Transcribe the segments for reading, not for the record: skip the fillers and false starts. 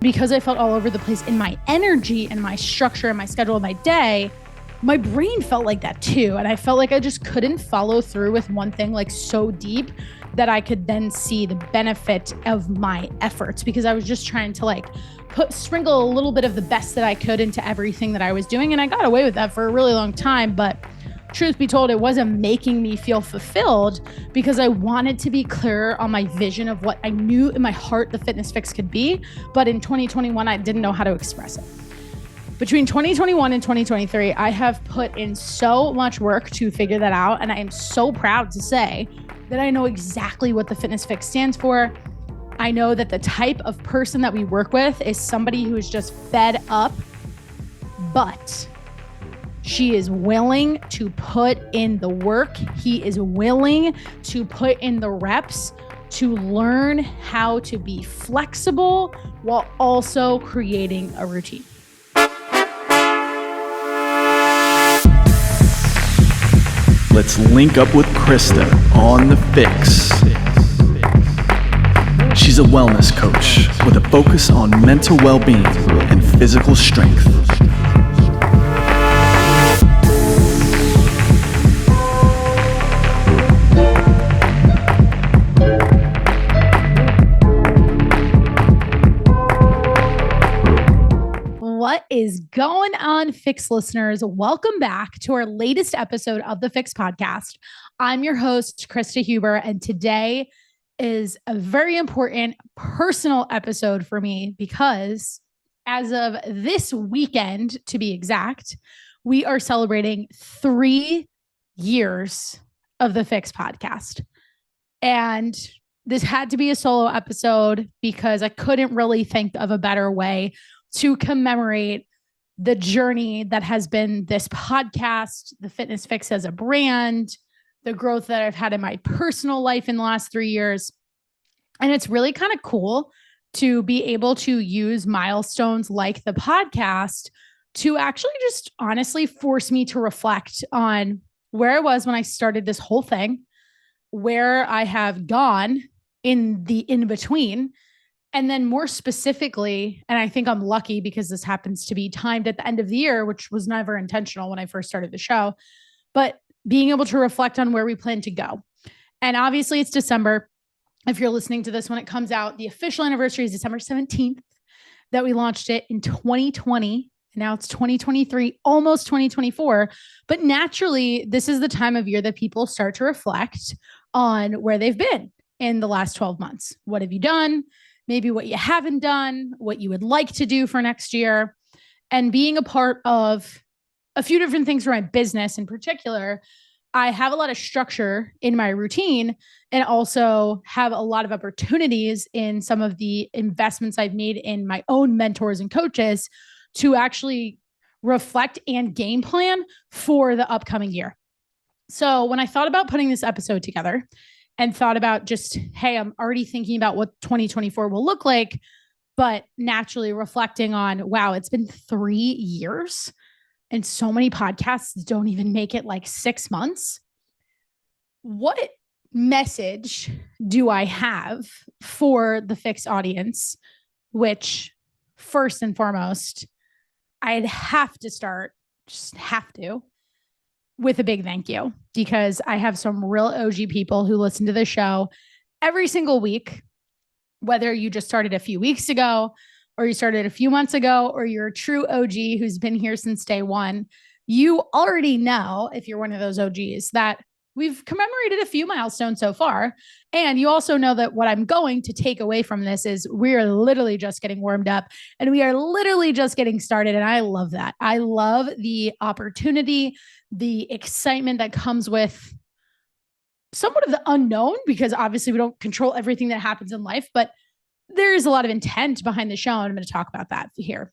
because I felt all over the place in my energy and my structure and my schedule of my day, my brain felt like that too. And I felt like I just couldn't follow through with one thing like so deep that I could then see the benefit of my efforts, because I was just trying to like sprinkle a little bit of the best that I could into everything that I was doing. And I got away with that for a really long time. But truth be told, it wasn't making me feel fulfilled, because I wanted to be clear on my vision of what I knew in my heart the Fitness Fix could be. But in 2021, I didn't know how to express it. Between 2021 and 2023, I have put in so much work to figure that out. And I am so proud to say that I know exactly what the Fitness Fix stands for. I know that the type of person that we work with is somebody who is just fed up, but she is willing to put in the work. He is willing to put in the reps to learn how to be flexible while also creating a routine. Let's link up with Krysta on the Fix. She's a wellness coach with a focus on mental well-being and physical strength. What is going on, Fix listeners? Welcome back to our latest episode of the Fix podcast. I'm your host, Krysta Huber, and today is a very important personal episode for me because as of this weekend, to be exact, we are celebrating 3 years of the Fix podcast. And this had to be a solo episode because I couldn't really think of a better way to commemorate the journey that has been this podcast, the Fitness Fix as a brand, the growth that I've had in my personal life in the last 3 years. And it's really kind of cool to be able to use milestones like the podcast to actually just honestly force me to reflect on where I was when I started this whole thing, where I have gone in the in-between. And then more specifically, and I think I'm lucky because this happens to be timed at the end of the year, which was never intentional when I first started the show, but being able to reflect on where we plan to go. And obviously it's December. If you're listening to this when it comes out, the official anniversary is December 17th that we launched it in 2020. And now it's 2023, almost 2024. But naturally, this is the time of year that people start to reflect on where they've been in the last 12 months. What have you done? Maybe what you haven't done, what you would like to do for next year. And being a part of a few different things for my business in particular, I have a lot of structure in my routine and also have a lot of opportunities in some of the investments I've made in my own mentors and coaches to actually reflect and game plan for the upcoming year. So when I thought about putting this episode together, and thought about just, hey, I'm already thinking about what 2024 will look like, but naturally reflecting on, wow, it's been 3 years and so many podcasts don't even make it like 6 months. What message do I have for the Fix audience? Which first and foremost, I'd have to start, just have to, with a big thank you, because I have some real OG people who listen to the show every single week, whether you just started a few weeks ago or you started a few months ago, or you're a true OG who's been here since day one. You already know, if you're one of those OGs, that we've commemorated a few milestones so far. And you also know that what I'm going to take away from this is we are literally just getting warmed up and we are literally just getting started. And I love that. I love the opportunity, the excitement that comes with somewhat of the unknown, because obviously we don't control everything that happens in life, but there is a lot of intent behind the show. And I'm going to talk about that here.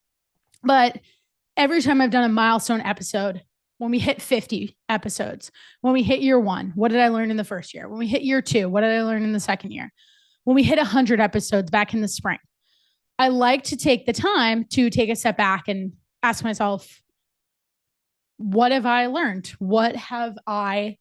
But every time I've done a milestone episode, when we hit 50 episodes, when we hit year 1, what did I learn in the first year? When we hit year 2, what did I learn in the second year? When we hit 100 episodes back in the spring, I like to take the time to take a step back and ask myself, what have I learned? What have I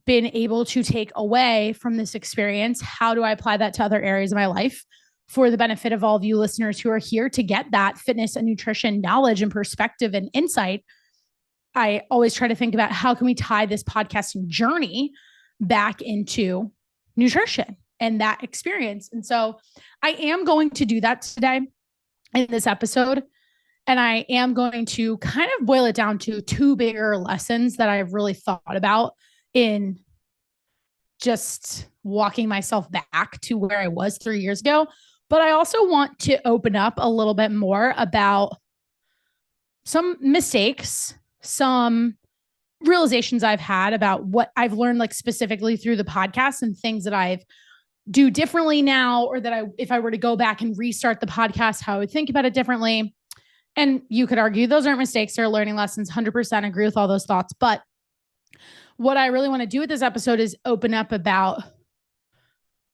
been able to take away from this experience? How do I apply that to other areas of my life? for the benefit of all of you listeners who are here to get that fitness and nutrition knowledge and perspective and insight, I always try to think about how can we tie this podcasting journey back into nutrition and that experience. And so I am going to do that today in this episode. And I am going to kind of boil it down to two bigger lessons that I've really thought about in just walking myself back to where I was 3 years ago. But I also want to open up a little bit more about some mistakes, some realizations I've had about what I've learned, like specifically through the podcast, and things that I've do differently now, or that if I were to go back and restart the podcast, how I would think about it differently. And you could argue those aren't mistakes, they're learning lessons. 100% agree with all those thoughts. But what I really want to do with this episode is open up about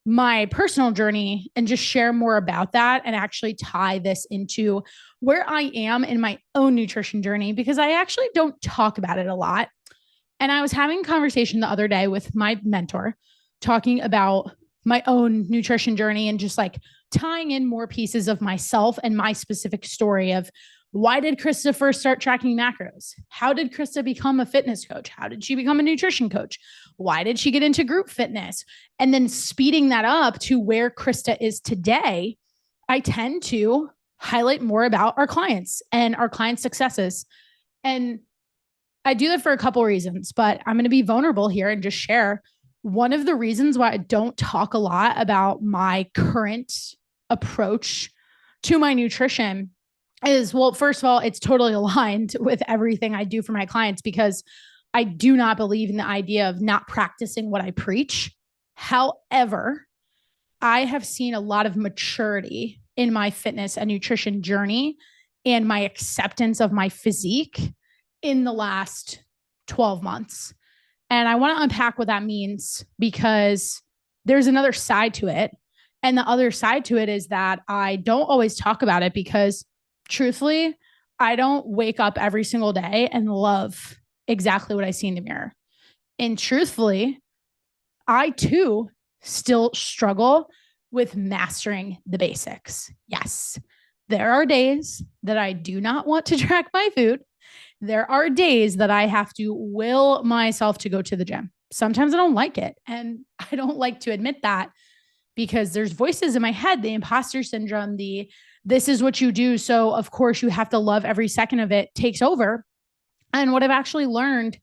my personal journey and just share more about that and actually tie this into where I am in my own nutrition journey, because I actually don't talk about it a lot. And I was having a conversation the other day with my mentor talking about my own nutrition journey and just like tying in more pieces of myself and my specific story of why did Krysta first start tracking macros? How did Krysta become a fitness coach? How did she become a nutrition coach? Why did she get into group fitness? And then speeding that up to where Krysta is today, I tend to highlight more about our clients and our client successes. And I do that for a couple of reasons, but I'm going to be vulnerable here and just share one of the reasons why I don't talk a lot about my current approach to my nutrition is, well, first of all, it's totally aligned with everything I do for my clients, because I do not believe in the idea of not practicing what I preach. However, I have seen a lot of maturity in my fitness and nutrition journey and my acceptance of my physique in the last 12 months. And I want to unpack what that means, because there's another side to it. And the other side to it is that I don't always talk about it because, truthfully, I don't wake up every single day and love exactly what I see in the mirror. And truthfully, I too still struggle with mastering the basics. Yes, there are days that I do not want to track my food. There are days that I have to will myself to go to the gym. Sometimes I don't like it. And I don't like to admit that, because there's voices in my head, the imposter syndrome, this is what you do, so of course you have to love every second of it, takes over. And what I've actually learned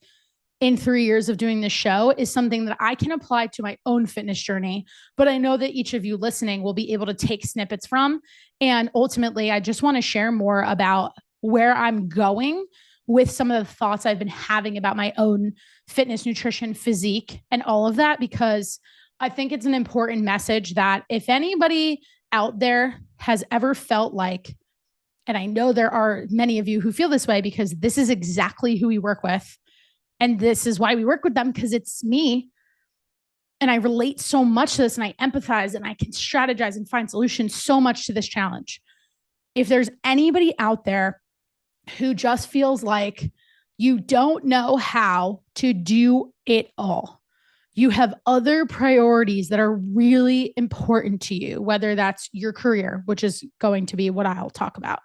in 3 years of doing this show is something that I can apply to my own fitness journey, but I know that each of you listening will be able to take snippets from. And ultimately, I just want to share more about where I'm going with some of the thoughts I've been having about my own fitness, nutrition, physique, and all of that, because I think it's an important message that if anybody out there has ever felt like, and I know there are many of you who feel this way, because this is exactly who we work with. And this is why we work with them, because it's me. And I relate so much to this, and I empathize, and I can strategize and find solutions so much to this challenge. If there's anybody out there who just feels like you don't know how to do it all, you have other priorities that are really important to you, whether that's your career, which is going to be what I'll talk about,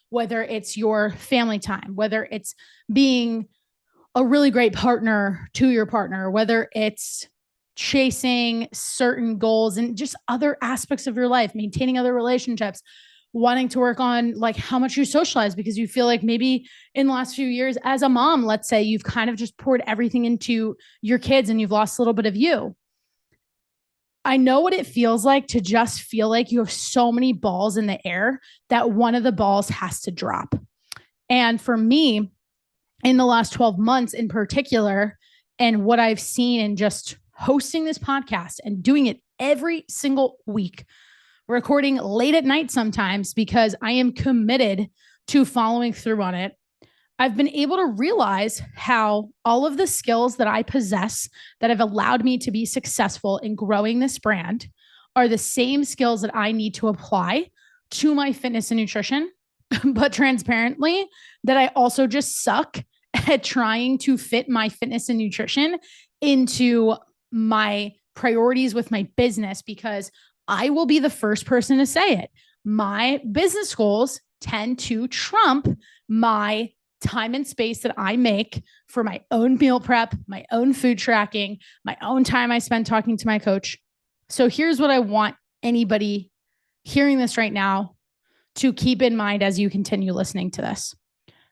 whether it's your family time, whether it's being a really great partner to your partner, whether it's chasing certain goals and just other aspects of your life, maintaining other relationships, wanting to work on like how much you socialize, because you feel like maybe in the last few years as a mom, let's say, you've kind of just poured everything into your kids and you've lost a little bit of you. I know what it feels like to just feel like you have so many balls in the air that one of the balls has to drop. And for me, in the last 12 months in particular, and what I've seen in just hosting this podcast and doing it every single week, recording late at night sometimes because I am committed to following through on it, I've been able to realize how all of the skills that I possess that have allowed me to be successful in growing this brand are the same skills that I need to apply to my fitness and nutrition, but transparently, that I also just suck at trying to fit my fitness and nutrition into my priorities with my business, because I will be the first person to say it. My business goals tend to trump my time and space that I make for my own meal prep, my own food tracking, my own time I spend talking to my coach. So here's what I want anybody hearing this right now to keep in mind as you continue listening to this.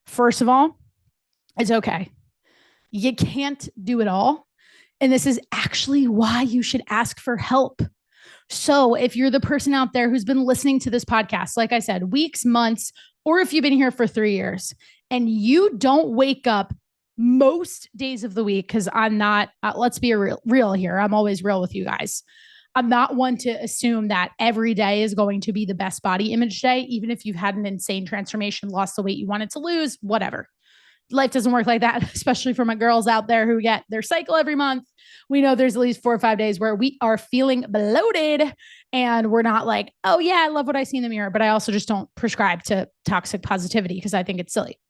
First of all, it's okay. You can't do it all. And this is actually why you should ask for help. So if you're the person out there who's been listening to this podcast, like I said, weeks, months, or if you've been here for 3 years and you don't wake up most days of the week, because I'm not, let's be real here. I'm always real with you guys. I'm not one to assume that every day is going to be the best body image day, even if you've had an insane transformation, lost the weight you wanted to lose, whatever. Life doesn't work like that, especially for my girls out there who get their cycle every month. We know there's at least 4 or 5 days where we are feeling bloated and we're not like, oh yeah, I love what I see in the mirror, but I also just don't prescribe to toxic positivity because I think it's silly.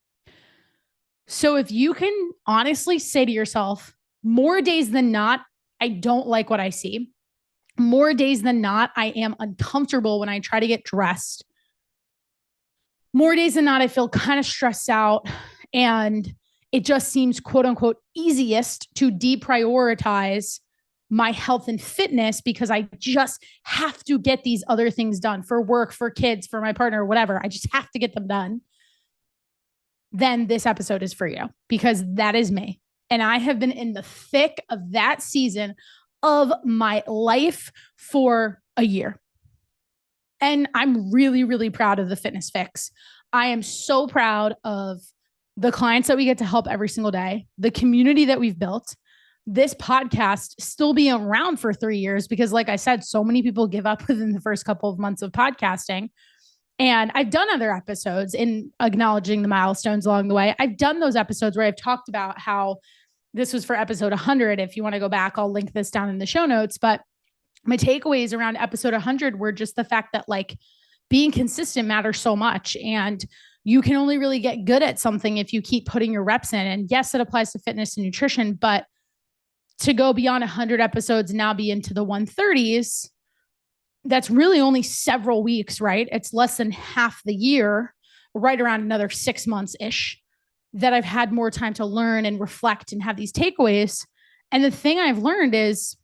So if you can honestly say to yourself, more days than not, I don't like what I see. More days than not, I am uncomfortable when I try to get dressed. More days than not, I feel kind of stressed out. And it just seems, quote unquote, easiest to deprioritize my health and fitness because I just have to get these other things done for work, for kids, for my partner, whatever. I just have to get them done. Then this episode is for you because that is me. And I have been in the thick of that season of my life for a year. And I'm really, really proud of the Fitness FYX. I am so proud of the clients that we get to help every single day, the community that we've built, this podcast still being around for 3 years, because like I said, so many people give up within the first couple of months of podcasting. And I've done other episodes in acknowledging the milestones along the way. I've done those episodes where I've talked about how this was for episode 100. If you want to go back, I'll link this down in the show notes. But my takeaways around episode 100 were just the fact that like being consistent matters so much. And you can only really get good at something if you keep putting your reps in. And yes, it applies to fitness and nutrition, but to go beyond 100 episodes and now be into the 130s, that's really only several weeks, right? It's less than half the year, right around another 6 months-ish that I've had more time to learn and reflect and have these takeaways. And the thing I've learned is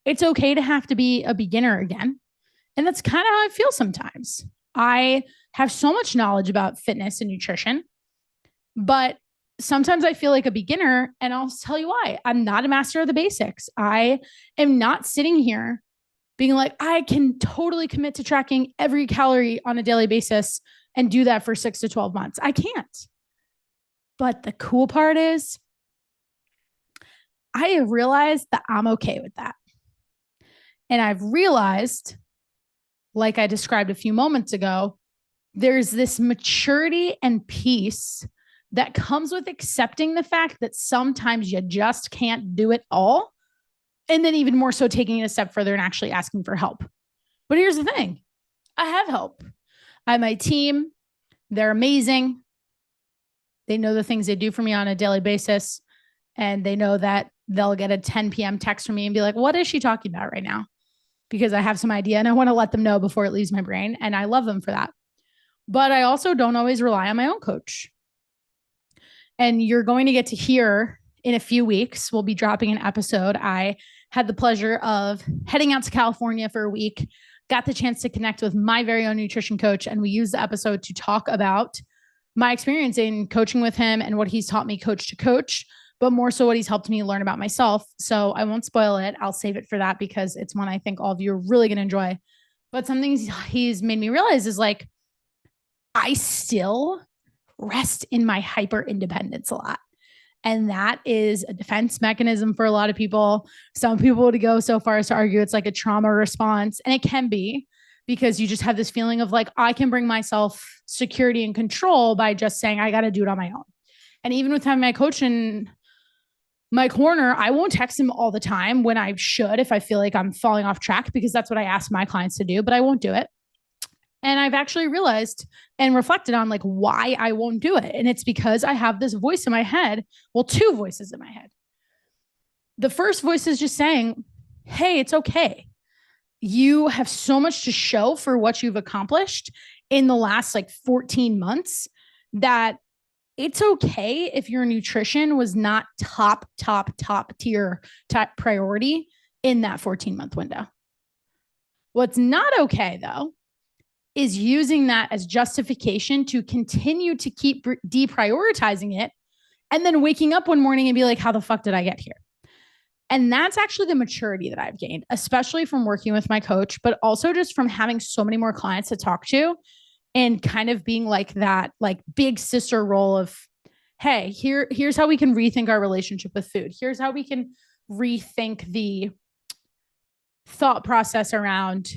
it's okay to have to be a beginner again. And that's kind of how I feel sometimes. I have so much knowledge about fitness and nutrition, but sometimes I feel like a beginner, and I'll tell you why. I'm not a master of the basics. I am not sitting here being like, I can totally commit to tracking every calorie on a daily basis and do that for 6 to 12 months. I can't. But the cool part is I have realized that I'm okay with that. And I've realized, like I described a few moments ago, there's this maturity and peace that comes with accepting the fact that sometimes you just can't do it all. And then even more so taking it a step further and actually asking for help. But here's the thing. I have help. I have my team. They're amazing. They know the things they do for me on a daily basis. And they know that they'll get a 10 p.m. text from me and be like, what is she talking about right now? Because I have some idea and I want to let them know before it leaves my brain. And I love them for that. But I also don't always rely on my own coach. And you're going to get to hear in a few weeks, we'll be dropping an episode. I had the pleasure of heading out to California for a week, got the chance to connect with my very own nutrition coach. And we used the episode to talk about my experience in coaching with him and what he's taught me coach to coach, but more so what he's helped me learn about myself. So I won't spoil it. I'll save it for that because it's one I think all of you are really going to enjoy. But something he's made me realize is like, I still rest in my hyper independence a lot. And that is a defense mechanism for a lot of people. Some people would go so far as to argue it's like a trauma response. And it can be because you just have this feeling of like, I can bring myself security and control by just saying, I got to do it on my own. And even with having my coach in my corner, I won't text him all the time when I should, if I feel like I'm falling off track, because that's what I ask my clients to do, but I won't do it. And I've actually realized and reflected on like why I won't do it. And it's because I have this voice in my head. Well, 2 voices in my head. The first voice is just saying, hey, it's okay. you have so much to show for what you've accomplished in the last like 14 months that it's okay if your nutrition was not top tier, top priority in that 14-month window. What's not okay, though, is using that as justification to continue to keep deprioritizing it and then waking up one morning and be like, how the fuck did I get here? And that's actually the maturity that I've gained, especially from working with my coach, but also just from having so many more clients to talk to and kind of being like that, like big sister role of, hey, here's how we can rethink our relationship with food. Here's how we can rethink the thought process around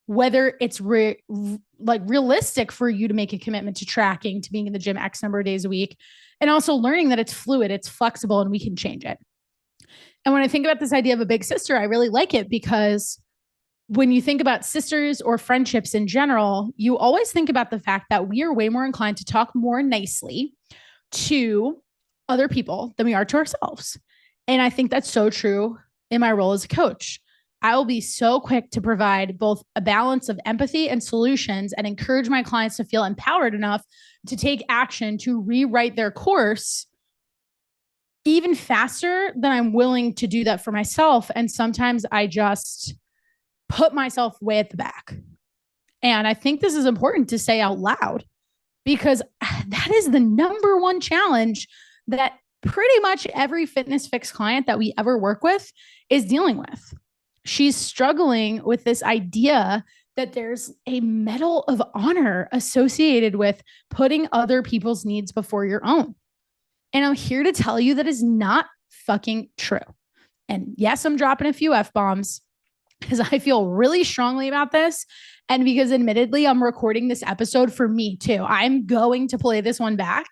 whether it's realistic for you to make a commitment to tracking, to being in the gym X number of days a week, and also learning that it's fluid, it's flexible, and we can change it. And when I think about this idea of a big sister, I really like it because when you think about sisters or friendships in general, you always think about the fact that we are way more inclined to talk more nicely to other people than we are to ourselves. And I think that's so true in my role as a coach. I will be so quick to provide both a balance of empathy and solutions and encourage my clients to feel empowered enough to take action to rewrite their course even faster than I'm willing to do that for myself. And sometimes I just put myself way at the back. And I think this is important to say out loud because that is the number one challenge that pretty much every Fitness FYX client that we ever work with is dealing with. She's struggling with this idea that there's a medal of honor associated with putting other people's needs before your own. And I'm here to tell you that is not fucking true. And yes, I'm dropping a few F-bombs because I feel really strongly about this. And because admittedly, I'm recording this episode for me too. I'm going to play this one back.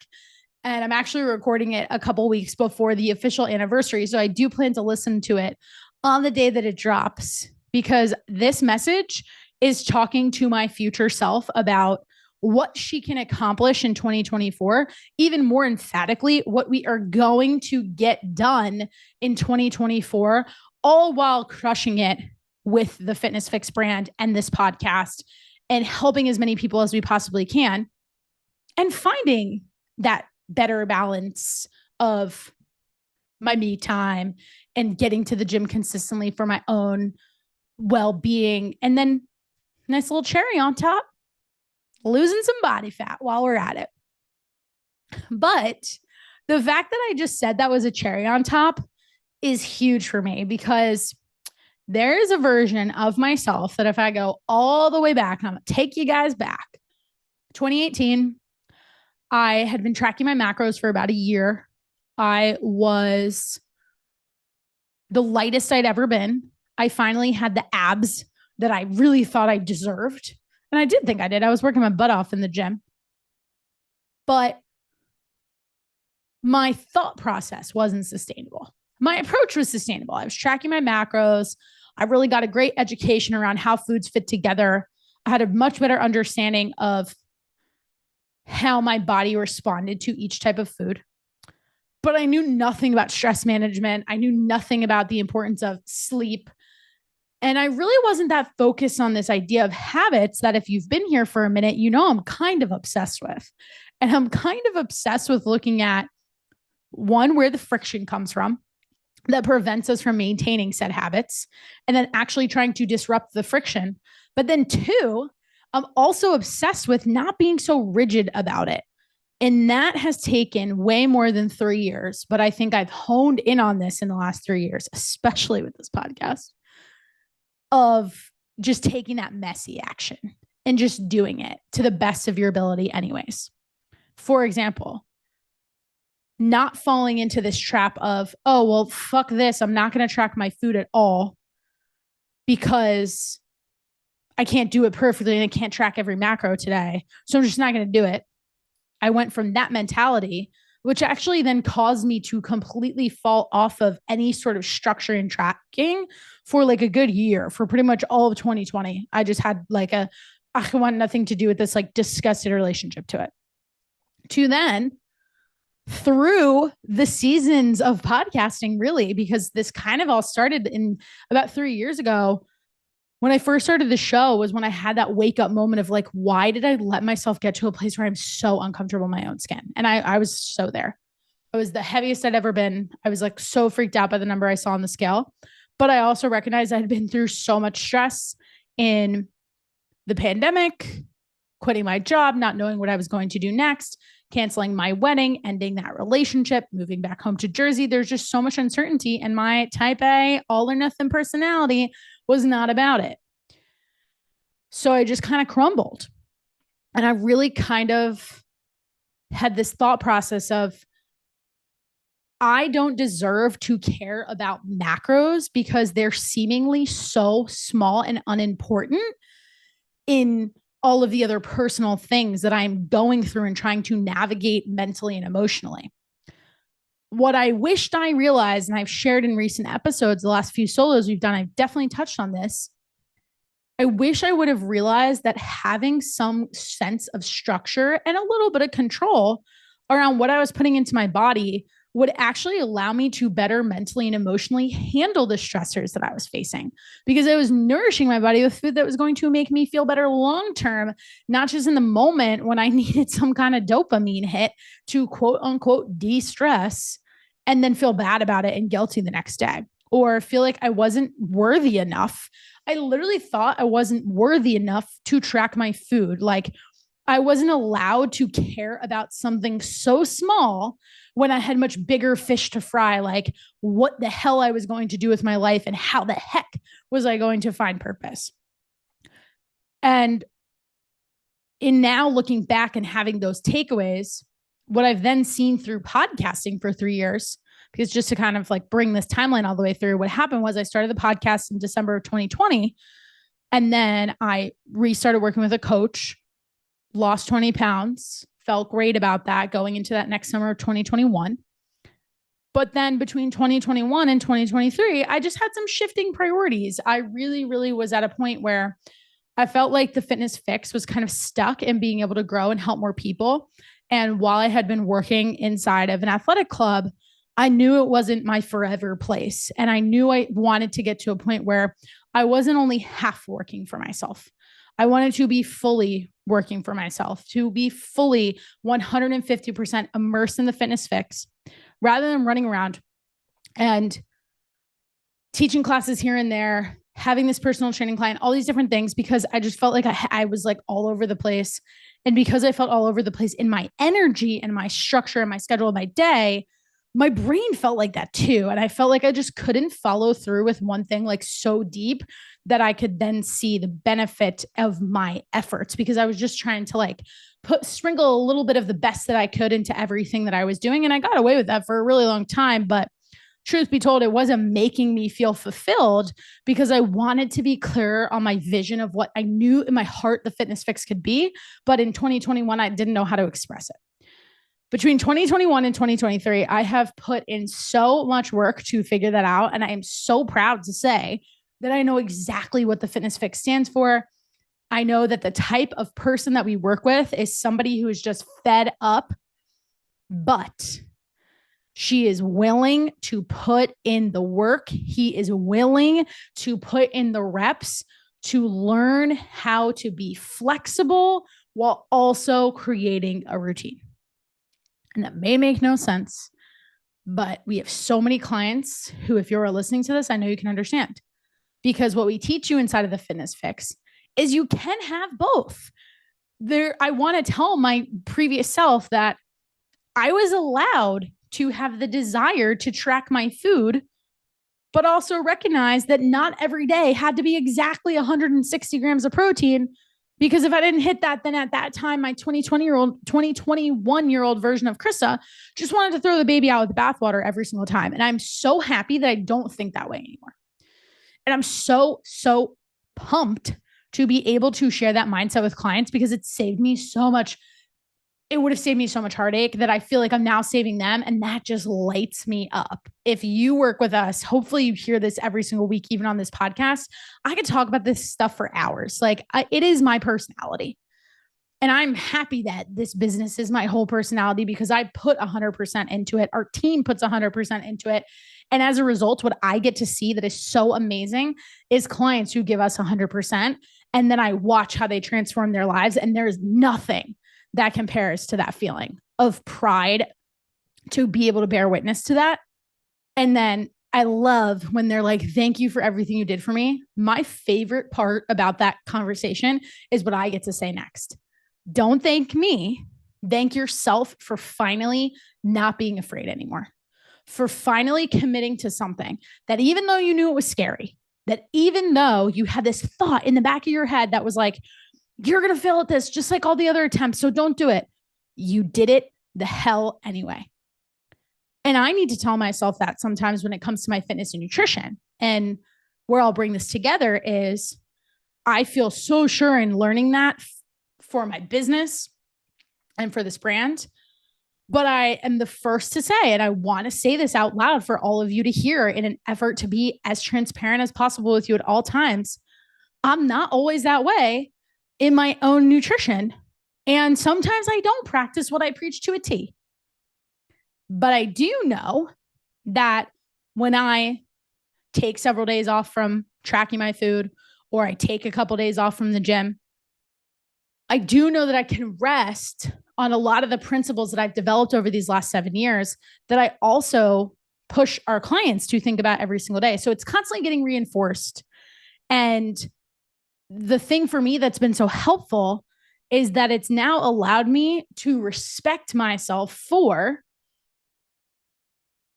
And I'm actually recording it a couple weeks before the official anniversary. So I do plan to listen to it on the day that it drops because this message is talking to my future self about what she can accomplish in 2024, even more emphatically, what we are going to get done in 2024, all while crushing it with the Fitness FYX brand and this podcast and helping as many people as we possibly can and finding that better balance of my me time and getting to the gym consistently for my own well-being. And then nice little cherry on top, losing some body fat while we're at it. But the fact that I just said that was a cherry on top is huge for me because there is a version of myself that if I go all the way back, I'm going to take you guys back. 2018, I had been tracking my macros for about a year. I was the lightest I'd ever been. I finally had the abs that I really thought I deserved. And I did think I did. I was working my butt off in the gym. But my thought process wasn't sustainable. My approach was sustainable. I was tracking my macros. I really got a great education around how foods fit together. I had a much better understanding of how my body responded to each type of food. But I knew nothing about stress management. I knew nothing about the importance of sleep. And I really wasn't that focused on this idea of habits that if you've been here for a minute, you know, I'm kind of obsessed with. And I'm kind of obsessed with looking at one, where the friction comes from that prevents us from maintaining said habits, and then actually trying to disrupt the friction. But then two, I'm also obsessed with not being so rigid about it. And that has taken way more than 3 years, but I think I've honed in on this in the last 3 years, especially with this podcast, of just taking that messy action and just doing it to the best of your ability anyways. For example, not falling into this trap of, oh, well, fuck this. I'm not going to track my food at all because I can't do it perfectly and I can't track every macro today. So I'm just not going to do it. I went from that mentality, which actually then caused me to completely fall off of any sort of structure in tracking for like a good year, for pretty much all of 2020. I just had like I want nothing to do with this like disgusted relationship to it. To then through the seasons of podcasting, really, because this kind of all started in about 3 years ago, when I first started the show was when I had that wake up moment of like, why did I let myself get to a place where I'm so uncomfortable in my own skin? And I was so there. I was the heaviest I'd ever been. I was like so freaked out by the number I saw on the scale. But I also recognized I had been through so much stress in the pandemic, quitting my job, not knowing what I was going to do next, canceling my wedding, ending that relationship, moving back home to Jersey. There's just so much uncertainty. And my type A, all or nothing personality was not about it. So I just kind of crumbled. And I really kind of had this thought process of, I don't deserve to care about macros because they're seemingly so small and unimportant in all of the other personal things that I'm going through and trying to navigate mentally and emotionally. What I wished I realized, and I've shared in recent episodes, the last few solos we've done, I've definitely touched on this. I wish I would have realized that having some sense of structure and a little bit of control around what I was putting into my body would actually allow me to better mentally and emotionally handle the stressors that I was facing, because I was nourishing my body with food that was going to make me feel better long-term, not just in the moment when I needed some kind of dopamine hit to quote unquote de-stress and then feel bad about it and guilty the next day, or feel like I wasn't worthy enough. I literally thought I wasn't worthy enough to track my food. Like, I wasn't allowed to care about something so small when I had much bigger fish to fry, like what the hell I was going to do with my life and how the heck was I going to find purpose. And in now looking back and having those takeaways, what I've then seen through podcasting for 3 years, because just to kind of like bring this timeline all the way through, what happened was I started the podcast in December of 2020. And then I restarted working with a coach, lost 20 pounds, felt great about that going into that next summer of 2021. But then between 2021 and 2023, I just had some shifting priorities. I really, really was at a point where I felt like the Fitness FYX was kind of stuck in being able to grow and help more people. And while I had been working inside of an athletic club, I knew it wasn't my forever place. And I knew I wanted to get to a point where I wasn't only half working for myself. I wanted to be fully working for myself, to be fully 150% immersed in the Fitness FYX, rather than running around and teaching classes here and there, having this personal training client, all these different things, because I just felt like I was like all over the place. And because I felt all over the place in my energy and my structure and my schedule of my day, my brain felt like that too. And I felt like I just couldn't follow through with one thing like so deep that I could then see the benefit of my efforts, because I was just trying to like sprinkle a little bit of the best that I could into everything that I was doing. And I got away with that for a really long time. But truth be told, it wasn't making me feel fulfilled, because I wanted to be clear on my vision of what I knew in my heart the Fitness FYX could be. But in 2021, I didn't know how to express it. Between 2021 and 2023, I have put in so much work to figure that out. And I am so proud to say that I know exactly what the Fitness FYX stands for. I know that the type of person that we work with is somebody who is just fed up, but she is willing to put in the work. He is willing to put in the reps to learn how to be flexible while also creating a routine. And that may make no sense, but we have so many clients who, if you're listening to this, I know you can understand, because what we teach you inside of the Fitness FYX is you can have both. I want to tell my previous self that I was allowed to have the desire to track my food, but also recognize that not every day had to be exactly 160 grams of protein, because if I didn't hit that, then at that time, my 2021-year-old version of Krysta just wanted to throw the baby out with the bathwater every single time. And I'm so happy that I don't think that way anymore. And I'm so pumped to be able to share that mindset with clients, because it saved me so much. It would have saved me so much heartache that I feel like I'm now saving them. And that just lights me up. If you work with us, hopefully you hear this every single week, even on this podcast. I could talk about this stuff for hours. Like it is my personality. And I'm happy that this business is my whole personality because I put 100% into it. Our team puts 100% into it. And as a result, what I get to see that is so amazing is clients who give us 100%. And then I watch how they transform their lives. And there's nothing that compares to that feeling of pride to be able to bear witness to that. And then I love when they're like, thank you for everything you did for me. My favorite part about that conversation is what I get to say next. Don't thank me. Thank yourself for finally not being afraid anymore, for finally committing to something that even though you knew it was scary, that even though you had this thought in the back of your head that was like, you're going to fail at this just like all the other attempts, so don't do it. You did it the hell anyway. And I need to tell myself that sometimes when it comes to my fitness and nutrition. And where I'll bring this together is I feel so sure in learning that for my business and for this brand. But I am the first to say, and I want to say this out loud for all of you to hear in an effort to be as transparent as possible with you at all times. I'm not always that way in my own nutrition. And sometimes I don't practice what I preach to a T. But I do know that when I take several days off from tracking my food, or I take a couple of days off from the gym, I do know that I can rest on a lot of the principles that I've developed over these last 7 years that I also push our clients to think about every single day. So it's constantly getting reinforced. And the thing for me that's been so helpful is that it's now allowed me to respect myself for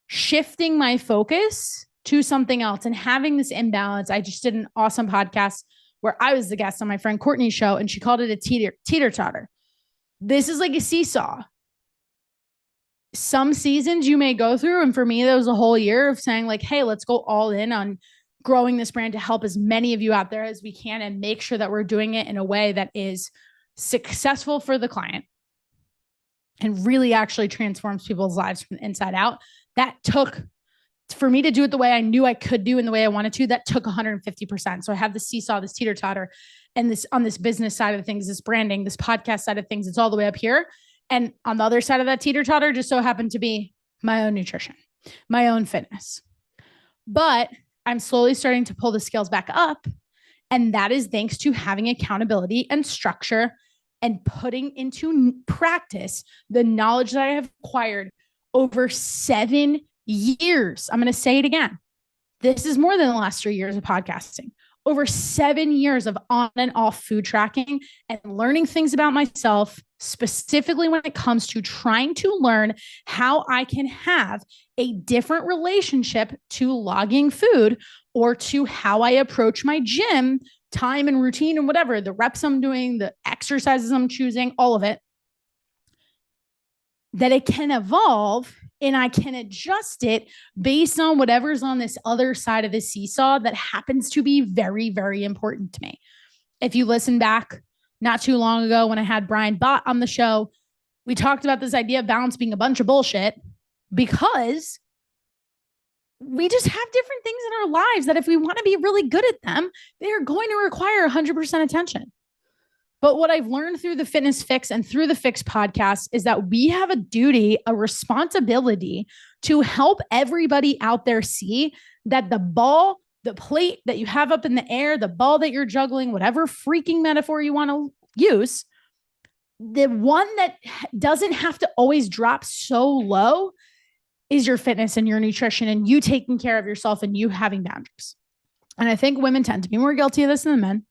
shifting my focus to something else and having this imbalance. I just did an awesome podcast where I was the guest on my friend Courtney's show, and she called it a teeter-totter. This is like a seesaw. Some seasons you may go through, and for me, there was a whole year of saying like, hey, let's go all in on growing this brand to help as many of you out there as we can and make sure that we're doing it in a way that is successful for the client and really actually transforms people's lives from the inside out. That took, for me to do it the way I knew I could do and the way I wanted to, that took 150%. So I have this seesaw, this teeter-totter, and this on this business side of things, this branding, this podcast side of things, it's all the way up here. And on the other side of that teeter-totter just so happened to be my own nutrition, my own fitness. But I'm slowly starting to pull the scales back up. And that is thanks to having accountability and structure and putting into practice the knowledge that I have acquired over 7 years. I'm going to say it again. This is more than the last 3 years of podcasting. Over 7 years of on and off food tracking and learning things about myself, specifically when it comes to trying to learn how I can have a different relationship to logging food or to how I approach my gym time and routine and whatever, the reps I'm doing, the exercises I'm choosing, all of it, that it can evolve and I can adjust it based on whatever's on this other side of the seesaw that happens to be very, very important to me. If you listen back not too long ago when I had Brian Bott on the show, we talked about this idea of balance being a bunch of bullshit because we just have different things in our lives that if we want to be really good at them, they are going to require 100% attention. But what I've learned through the Fitness FYX and through the FYX podcast is that we have a duty, a responsibility to help everybody out there see that the ball, the plate that you have up in the air, the ball that you're juggling, whatever freaking metaphor you want to use, the one that doesn't have to always drop so low is your fitness and your nutrition and you taking care of yourself and you having boundaries. And I think women tend to be more guilty of this than men.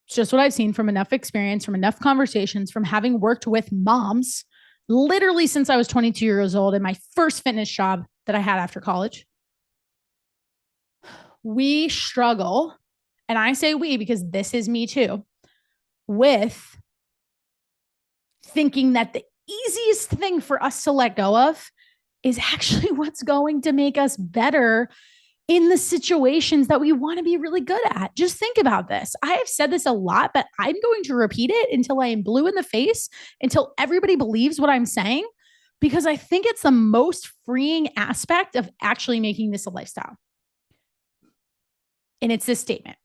It's just what I've seen from enough experience, from enough conversations, from having worked with moms literally since I was 22 years old in my first fitness job that I had after college. We struggle, and I say we because this is me too, with thinking that the easiest thing for us to let go of is actually what's going to make us better in the situations that we want to be really good at. Just think about this. I have said this a lot, but I'm going to repeat it until I am blue in the face, until everybody believes what I'm saying, because I think it's the most freeing aspect of actually making this a lifestyle. And it's this statement.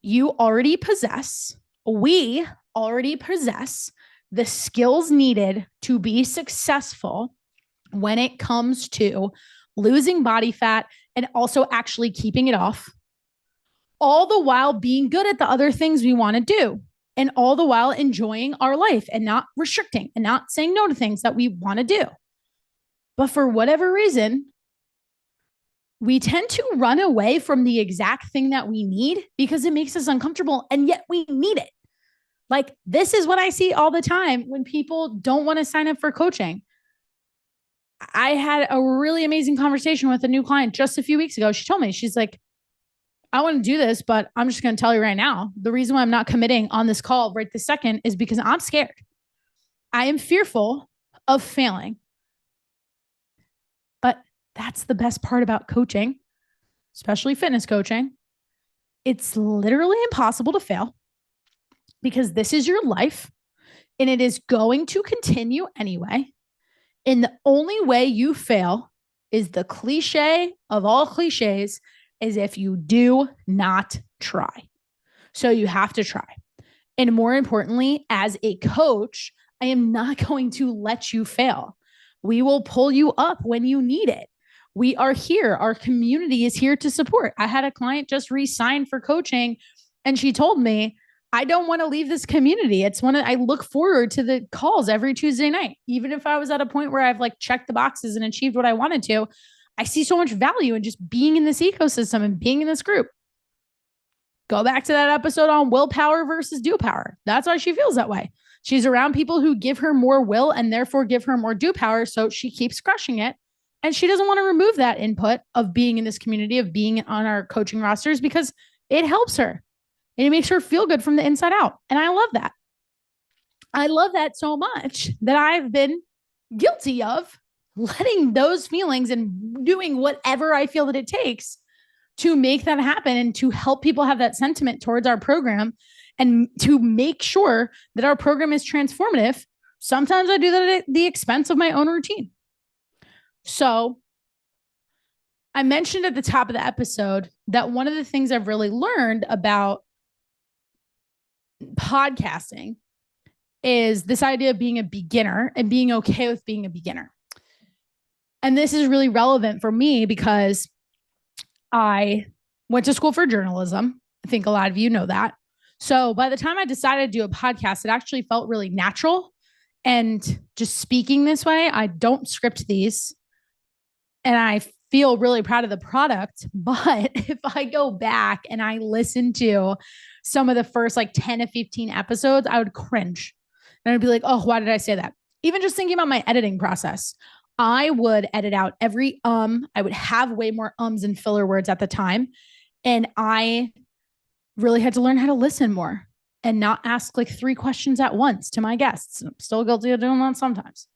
We already possess the skills needed to be successful when it comes to losing body fat and also actually keeping it off, all the while being good at the other things we want to do, and all the while enjoying our life and not restricting and not saying no to things that we want to do. But for whatever reason, we tend to run away from the exact thing that we need because it makes us uncomfortable, and yet we need it. Like, this is what I see all the time when people don't want to sign up for coaching. I had a really amazing conversation with a new client just a few weeks ago. She told me, she's like, I want to do this, but I'm just going to tell you right now, the reason why I'm not committing on this call right this second is because I'm scared. I am fearful of failing. But that's the best part about coaching, especially fitness coaching. It's literally impossible to fail because this is your life and it is going to continue anyway. And the only way you fail is the cliche of all cliches, is if you do not try. So you have to try. And more importantly, as a coach, I am not going to let you fail. We will pull you up when you need it. We are here. Our community is here to support. I had a client just re-sign for coaching, and she told me, I don't want to leave this community. It's I look forward to the calls every Tuesday night. Even if I was at a point where I've like checked the boxes and achieved what I wanted to, I see so much value in just being in this ecosystem and being in this group. Go back to that episode on willpower versus do power. That's why she feels that way. She's around people who give her more will and therefore give her more do power. So she keeps crushing it. And she doesn't want to remove that input of being in this community, of being on our coaching rosters, because it helps her and it makes her feel good from the inside out. And I love that. I love that so much that I've been guilty of letting those feelings and doing whatever I feel that it takes to make that happen and to help people have that sentiment towards our program and to make sure that our program is transformative. Sometimes I do that at the expense of my own routine. So I mentioned at the top of the episode that one of the things I've really learned about podcasting is this idea of being a beginner and being okay with being a beginner. And this is really relevant for me because I went to school for journalism. I think a lot of you know that. So by the time I decided to do a podcast, it actually felt really natural. And just speaking this way, I don't script these. And I feel really proud of the product. But if I go back and I listen to some of the first like 10 to 15 episodes, I would cringe. And I'd be like, oh, why did I say that? Even just thinking about my editing process, I would edit out every I would have way more ums and filler words at the time. And I really had to learn how to listen more and not ask like 3 questions at once to my guests. I'm still guilty of doing that sometimes.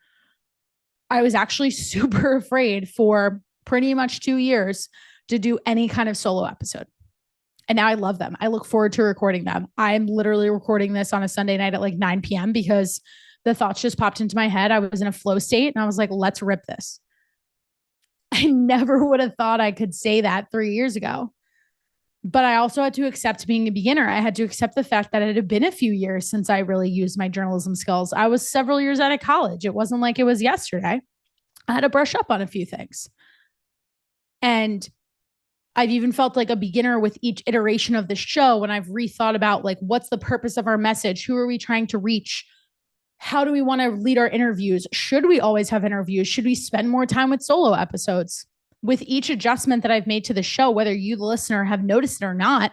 I was actually super afraid for pretty much 2 years to do any kind of solo episode. And now I love them. I look forward to recording them. I'm literally recording this on a Sunday night at like 9 p.m. because the thoughts just popped into my head. I was in a flow state and I was like, let's rip this. I never would have thought I could say that 3 years ago. But I also had to accept being a beginner. I had to accept the fact that it had been a few years since I really used my journalism skills. I was several years out of college. It wasn't like it was yesterday. I had to brush up on a few things. And I've even felt like a beginner with each iteration of the show when I've rethought about like, what's the purpose of our message? Who are we trying to reach? How do we want to lead our interviews? Should we always have interviews? Should we spend more time with solo episodes? With each adjustment that I've made to the show, whether you, the listener, have noticed it or not,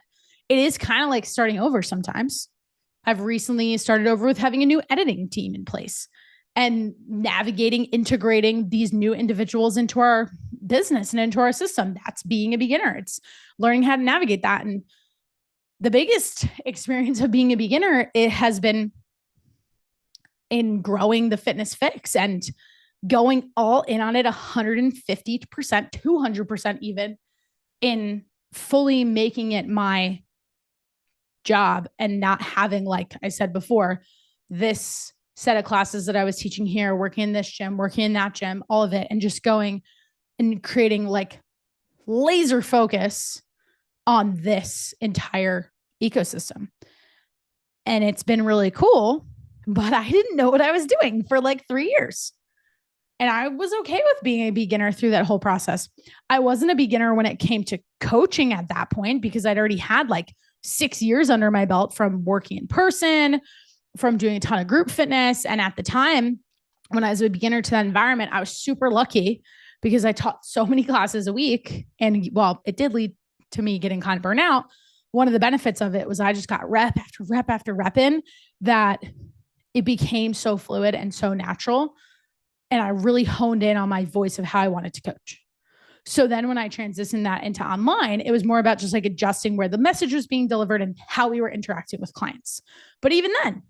it is kind of like starting over sometimes. I've recently started over with having a new editing team in place and navigating, integrating these new individuals into our business and into our system. That's being a beginner. It's learning how to navigate that. And the biggest experience of being a beginner, it has been in growing the Fitness FYX and going all in on it 150%, 200% even, in fully making it my job and not having, like I said before, this set of classes that I was teaching here, working in this gym, working in that gym, all of it, and just going and creating like laser focus on this entire ecosystem. And it's been really cool, but I didn't know what I was doing for like 3 years. And I was okay with being a beginner through that whole process. I wasn't a beginner when it came to coaching at that point because I'd already had like 6 years under my belt from working in person, from doing a ton of group fitness. And at the time, when I was a beginner to that environment, I was super lucky because I taught so many classes a week. And well, it did lead to me getting kind of burnt out. One of the benefits of it was I just got rep after rep after rep in that it became so fluid and so natural. And I really honed in on my voice of how I wanted to coach. So then when I transitioned that into online, it was more about just like adjusting where the message was being delivered and how we were interacting with clients. But even then,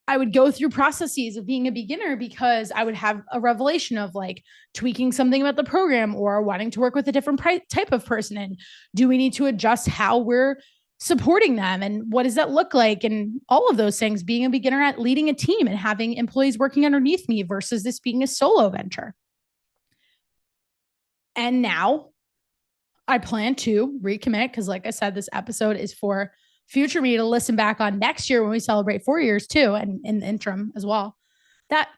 I would go through processes of being a beginner because I would have a revelation of like tweaking something about the program or wanting to work with a different type of person. And do we need to adjust how we're supporting them? And what does that look like? And all of those things, being a beginner at leading a team and having employees working underneath me versus this being a solo venture. And now I plan to recommit because, like I said, this episode is for future me to listen back on next year when we celebrate 4 years too, and in the interim as well, that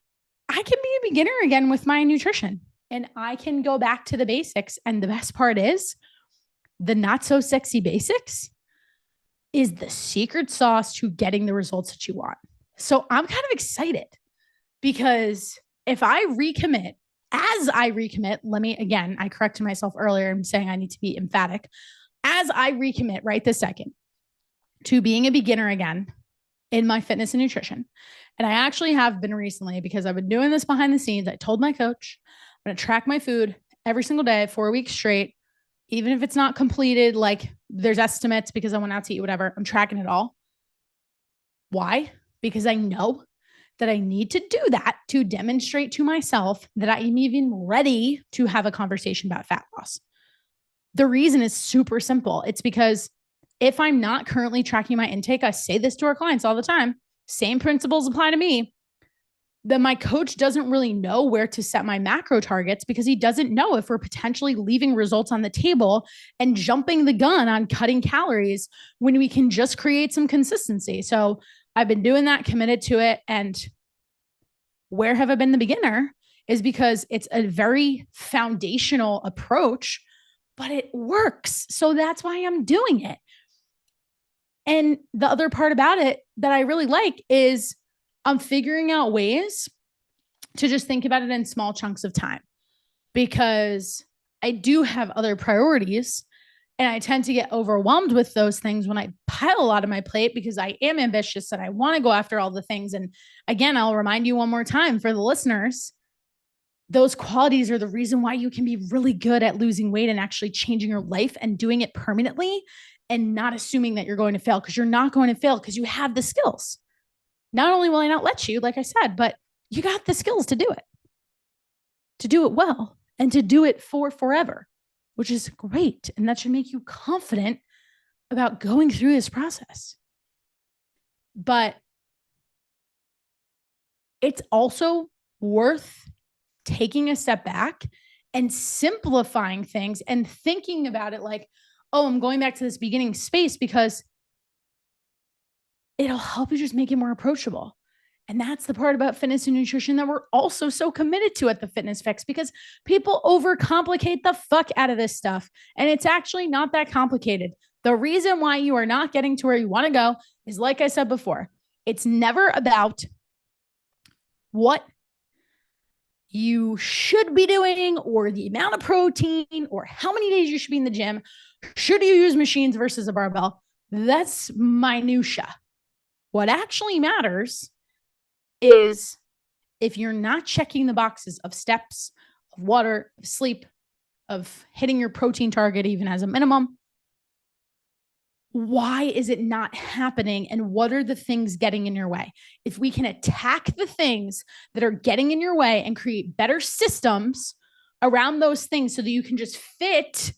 I can be a beginner again with my nutrition and I can go back to the basics. And the best part is the not so sexy basics is the secret sauce to getting the results that you want. So I'm kind of excited because if I recommit, I corrected myself earlier and saying I need to be emphatic. As I recommit right this second to being a beginner again in my fitness and nutrition, and I actually have been recently because I've been doing this behind the scenes. I told my coach, I'm going to track my food every single day, 4 weeks straight. Even if it's not completed, like there's estimates because I went out to eat, whatever, I'm tracking it all. Why? Because I know that I need to do that to demonstrate to myself that I am even ready to have a conversation about fat loss. The reason is super simple. It's because if I'm not currently tracking my intake, I say this to our clients all the time, same principles apply to me, then my coach doesn't really know where to set my macro targets because he doesn't know if we're potentially leaving results on the table and jumping the gun on cutting calories when we can just create some consistency. So I've been doing that, committed to it. And where have I been the beginner is because it's a very foundational approach, but it works. So that's why I'm doing it. And the other part about it that I really like is I'm figuring out ways to just think about it in small chunks of time because I do have other priorities and I tend to get overwhelmed with those things when I pile a lot on my plate because I am ambitious and I want to go after all the things. And again, I'll remind you one more time for the listeners, those qualities are the reason why you can be really good at losing weight and actually changing your life and doing it permanently and not assuming that you're going to fail because you're not going to fail because you have the skills. Not only will I not let you, like I said, but you got the skills to do it well, and to do it for forever, which is great. And that should make you confident about going through this process. But it's also worth taking a step back and simplifying things and thinking about it like, oh, I'm going back to this beginning space because it'll help you just make it more approachable. And that's the part about fitness and nutrition that we're also so committed to at the Fitness FYX because people overcomplicate the fuck out of this stuff. And it's actually not that complicated. The reason why you are not getting to where you want to go is, like I said before, it's never about what you should be doing or the amount of protein or how many days you should be in the gym. Should you use machines versus a barbell? That's minutia. What actually matters is if you're not checking the boxes of steps, of water, of sleep, of hitting your protein target, even as a minimum, why is it not happening? And what are the things getting in your way? If we can attack the things that are getting in your way and create better systems around those things so that you can just fit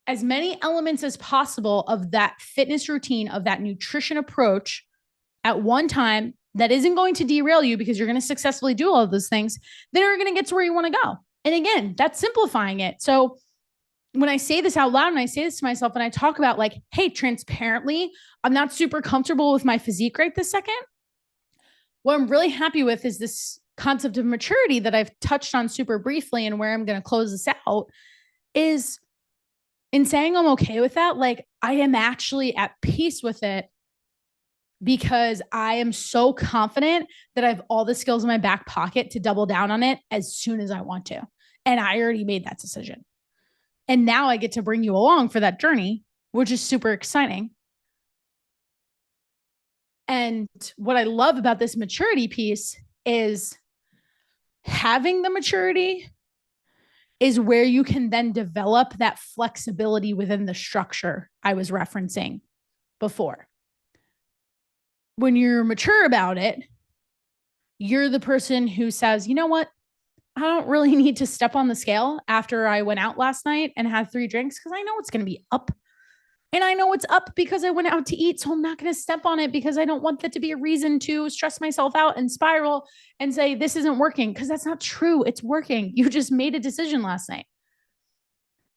as many elements as possible of that fitness routine, of that nutrition approach at one time that isn't going to derail you because you're going to successfully do all of those things, then you're going to get to where you want to go. And again, that's simplifying it. So when I say this out loud and I say this to myself and I talk about like, hey, transparently, I'm not super comfortable with my physique right this second, what I'm really happy with is this concept of maturity that I've touched on super briefly, and where I'm going to close this out is in saying I'm okay with that. Like, I am actually at peace with it because I am so confident that I have all the skills in my back pocket to double down on it as soon as I want to. And I already made that decision. And now I get to bring you along for that journey, which is super exciting. And what I love about this maturity piece is having the maturity is where you can then develop that flexibility within the structure I was referencing before. When you're mature about it, you're the person who says, you know what? I don't really need to step on the scale after I went out last night and had 3 drinks because I know it's going to be up. And I know it's up because I went out to eat. So I'm not going to step on it because I don't want that to be a reason to stress myself out and spiral and say, this isn't working, because that's not true. It's working. You just made a decision last night.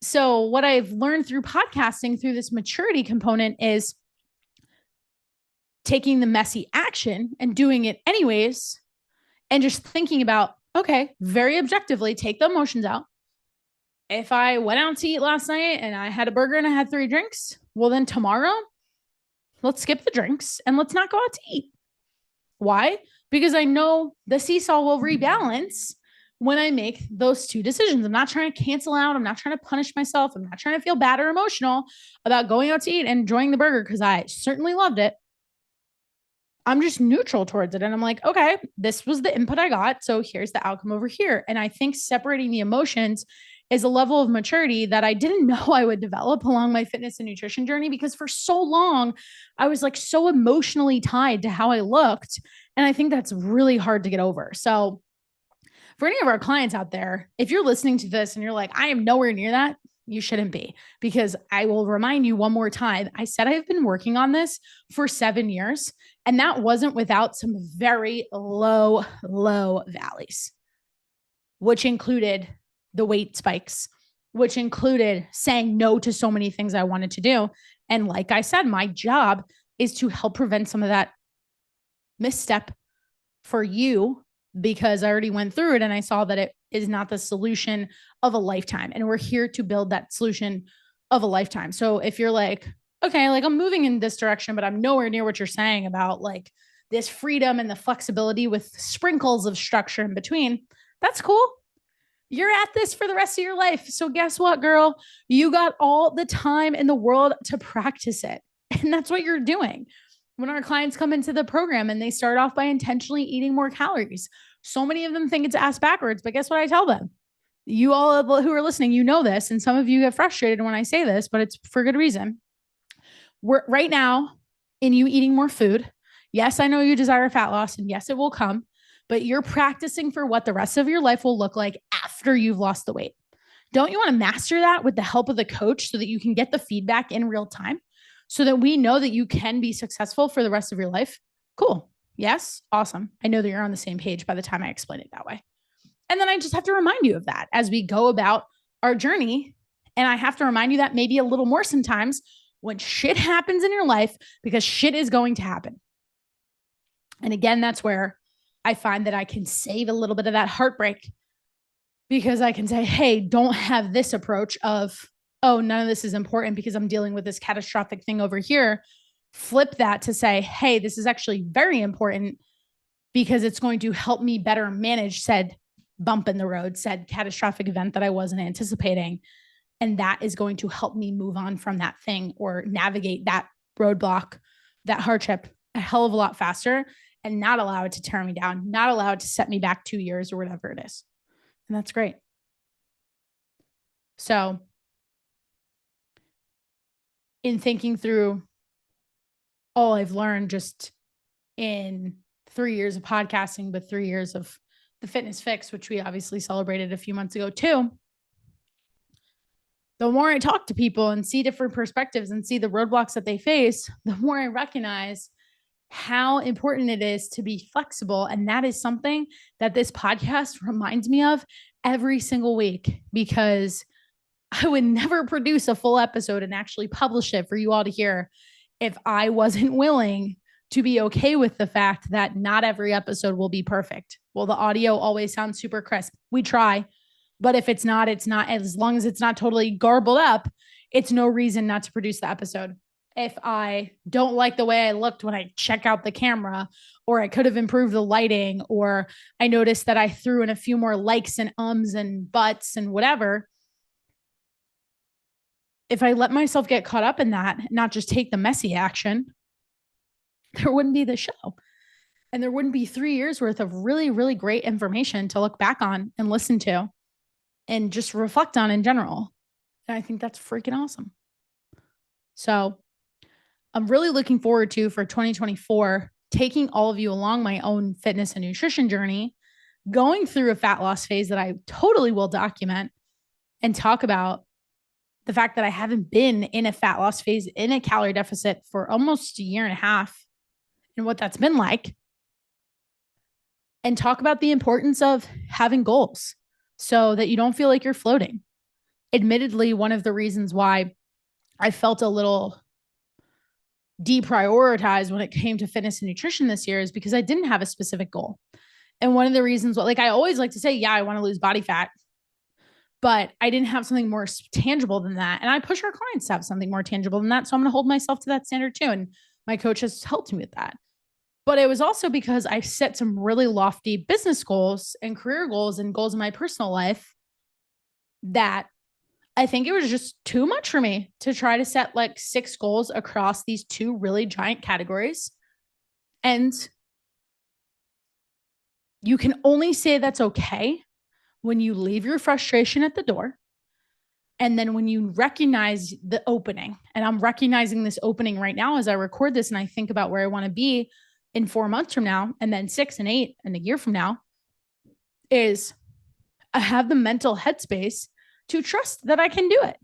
So what I've learned through podcasting, through this maturity component, is taking the messy action and doing it anyways, and just thinking about, okay, very objectively, take the emotions out. If I went out to eat last night and I had a burger and I had 3 drinks, well, then tomorrow, let's skip the drinks and let's not go out to eat. Why? Because I know the seesaw will rebalance when I make those 2 decisions. I'm not trying to cancel out. I'm not trying to punish myself. I'm not trying to feel bad or emotional about going out to eat and enjoying the burger because I certainly loved it. I'm just neutral towards it. And I'm like, okay, this was the input I got. So here's the outcome over here. And I think separating the emotions is a level of maturity that I didn't know I would develop along my fitness and nutrition journey, because for so long I was like so emotionally tied to how I looked. And I think that's really hard to get over. So for any of our clients out there, if you're listening to this and you're like, I am nowhere near that, you shouldn't be, because I will remind you one more time. I said I've been working on this for 7 years, and that wasn't without some very low valleys, which included the weight spikes, which included saying no to so many things I wanted to do. And like I said, my job is to help prevent some of that misstep for you, because I already went through it and I saw that it is not the solution of a lifetime. And we're here to build that solution of a lifetime. So if you're like, okay, like I'm moving in this direction, but I'm nowhere near what you're saying about like this freedom and the flexibility with sprinkles of structure in between, that's cool. You're at this for the rest of your life. So guess what, girl? You got all the time in the world to practice it. And that's what you're doing. When our clients come into the program and they start off by intentionally eating more calories, so many of them think it's ass backwards, but guess what I tell them? You all who are listening, you know this, and some of you get frustrated when I say this, but it's for good reason. We're right now in you eating more food. Yes, I know you desire fat loss, and yes, it will come, but you're practicing for what the rest of your life will look like after you've lost the weight. Don't you want to master that with the help of the coach so that you can get the feedback in real time, so that we know that you can be successful for the rest of your life? Cool. Yes. Awesome. I know that you're on the same page by the time I explain it that way. And then I just have to remind you of that as we go about our journey. And I have to remind you that maybe a little more sometimes when shit happens in your life, because shit is going to happen. And again, that's where I find that I can save a little bit of that heartbreak, because I can say, hey, don't have this approach of, oh, none of this is important because I'm dealing with this catastrophic thing over here. Flip that to say, hey, this is actually very important because it's going to help me better manage said bump in the road, said catastrophic event that I wasn't anticipating. And that is going to help me move on from that thing or navigate that roadblock, that hardship a hell of a lot faster, and not allow it to tear me down, not allow it to set me back 2 years or whatever it is. And that's great. So in thinking through all I've learned just in 3 years of podcasting, but 3 years of the Fitness FYX, which we obviously celebrated a few months ago too, the more I talk to people and see different perspectives and see the roadblocks that they face, the more I recognize how important it is to be flexible. And that is something that this podcast reminds me of every single week, because I would never produce a full episode and actually publish it for you all to hear if I wasn't willing to be okay with the fact that not every episode will be perfect. Well, the audio always sounds super crisp. We try, but if it's not, it's not. As long as it's not totally garbled up, it's no reason not to produce the episode. If I don't like the way I looked when I check out the camera, or I could have improved the lighting, or I noticed that I threw in a few more likes and ums and buts and whatever. If I let myself get caught up in that, not just take the messy action, there wouldn't be the show. And there wouldn't be 3 years worth of really, really great information to look back on and listen to and just reflect on in general. And I think that's freaking awesome. So I'm really looking forward to, for 2024, taking all of you along my own fitness and nutrition journey, going through a fat loss phase that I totally will document and talk about the fact that I haven't been in a fat loss phase, in a calorie deficit for almost a year and a half, and what that's been like, and talk about the importance of having goals so that you don't feel like you're floating. Admittedly, one of the reasons why I felt a little deprioritized when it came to fitness and nutrition this year is because I didn't have a specific goal. And one of the reasons, like, I always like to say, yeah, I want to lose body fat, but I didn't have something more tangible than that. And I push our clients to have something more tangible than that. So I'm going to hold myself to that standard too. And my coach has helped me with that. But it was also because I set some really lofty business goals and career goals and goals in my personal life that I think it was just too much for me to try to set like 6 goals across these 2 really giant categories. And you can only say that's okay when you leave your frustration at the door. And then when you recognize the opening, and I'm recognizing this opening right now as I record this and I think about where I want to be in 4 months from now, and then 6 and 8 and a year from now, is I have the mental headspace to trust that I can do it,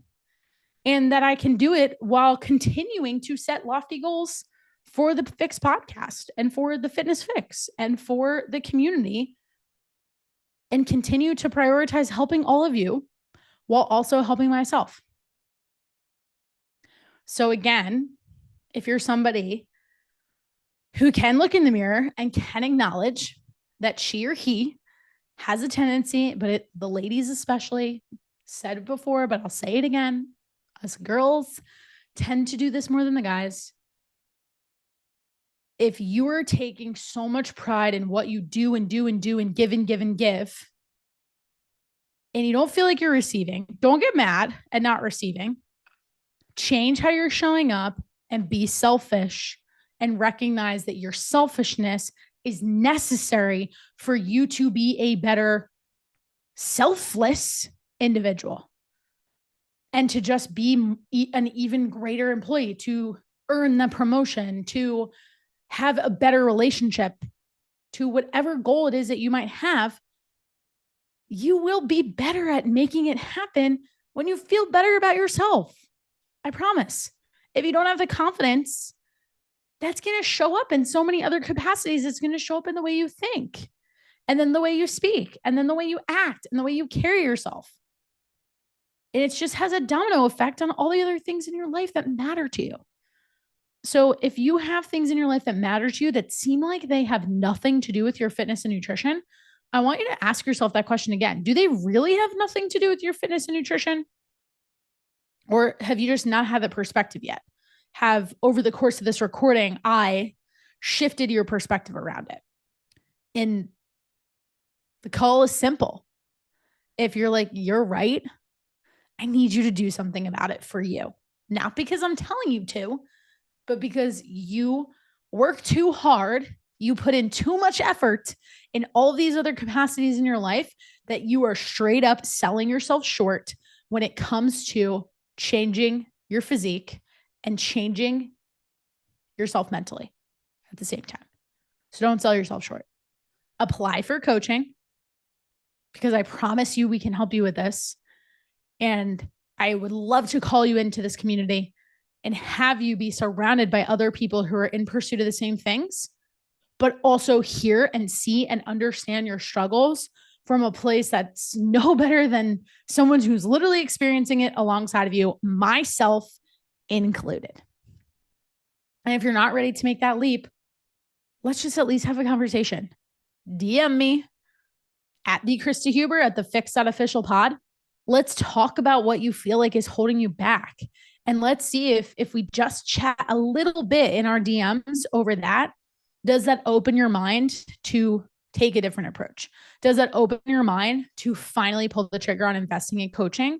and that I can do it while continuing to set lofty goals for the Fix podcast and for the Fitness Fix and for the community, and continue to prioritize helping all of you while also helping myself. So again, if you're somebody who can look in the mirror and can acknowledge that she or he has a tendency, but the ladies especially, said it before, but I'll say it again, us girls tend to do this more than the guys. If you are taking so much pride in what you do and do and do and give and give and give, and you don't feel like you're receiving, don't get mad at not receiving. Change how you're showing up and be selfish, and recognize that your selfishness is necessary for you to be a better selfless individual, and to just be an even greater employee, to earn the promotion, to have a better relationship, to whatever goal it is that you might have. You will be better at making it happen when you feel better about yourself. I promise. If you don't have the confidence, that's going to show up in so many other capacities. It's going to show up in the way you think, and then the way you speak, and then the way you act, and the way you carry yourself. And it just has a domino effect on all the other things in your life that matter to you. So if you have things in your life that matter to you that seem like they have nothing to do with your fitness and nutrition, I want you to ask yourself that question again. Do they really have nothing to do with your fitness and nutrition? Or have you just not had the perspective yet? Have, over the course of this recording, I shifted your perspective around it? And the call is simple. If you're like, you're right, I need you to do something about it for you. Not because I'm telling you to, but because you work too hard, you put in too much effort in all of these other capacities in your life, that you are straight up selling yourself short when it comes to changing your physique and changing yourself mentally at the same time. So don't sell yourself short. Apply for coaching, because I promise you we can help you with this. And I would love to call you into this community and have you be surrounded by other people who are in pursuit of the same things, but also hear and see and understand your struggles from a place that's no better than someone who's literally experiencing it alongside of you, myself included. And if you're not ready to make that leap, let's just at least have a conversation. DM me at the Krysta Huber at the Fix.official pod. Let's talk about what you feel like is holding you back. And let's see if we just chat a little bit in our DMs over that, does that open your mind to take a different approach? Does that open your mind to finally pull the trigger on investing in coaching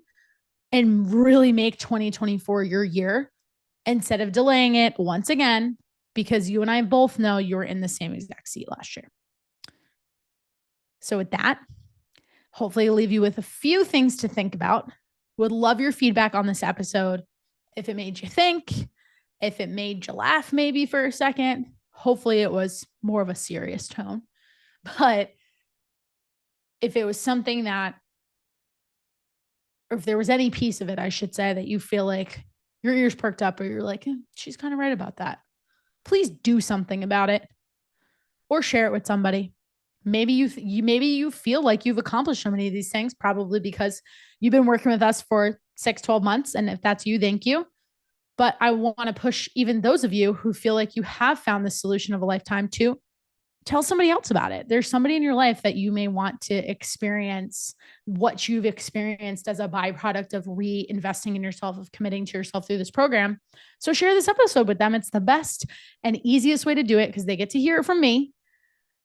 and really make 2024 your year instead of delaying it once again, because you and I both know you were in the same exact seat last year. So with that, hopefully I'll leave you with a few things to think about. Would love your feedback on this episode. If it made you think, if it made you laugh maybe for a second, hopefully it was more of a serious tone. But if it was something that, or if there was any piece of it, I should say, that you feel like your ears perked up or you're like, she's kind of right about that, please do something about it or share it with somebody. Maybe you feel like you've accomplished so many of these things, probably because you've been working with us for 6-12 months. And if that's you, thank you. But I want to push even those of you who feel like you have found the solution of a lifetime to tell somebody else about it. There's somebody in your life that you may want to experience what you've experienced as a byproduct of reinvesting in yourself, of committing to yourself through this program. So share this episode with them. It's the best and easiest way to do it because they get to hear it from me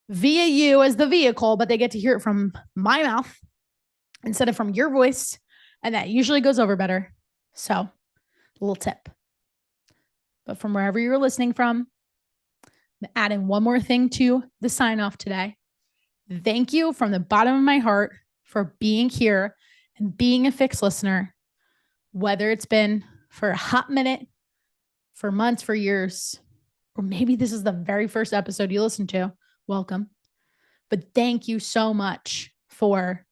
via you as the vehicle, but they get to hear it from my mouth instead of from your voice. And that usually goes over better. So a little tip. But from wherever you're listening from, add in one more thing to the sign off today. Thank you from the bottom of my heart for being here and being a Fix listener, whether it's been for a hot minute, for months, for years, or maybe this is the very first episode you listened to. Welcome. But thank you so much for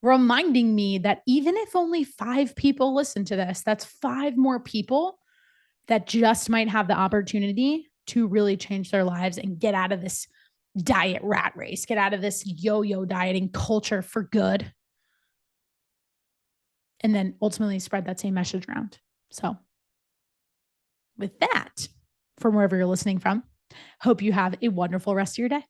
reminding me that even if only 5 people listen to this, that's 5 more people that just might have the opportunity to really change their lives and get out of this diet rat race, get out of this yo-yo dieting culture for good. And then ultimately spread that same message around. So with that, from wherever you're listening from, hope you have a wonderful rest of your day.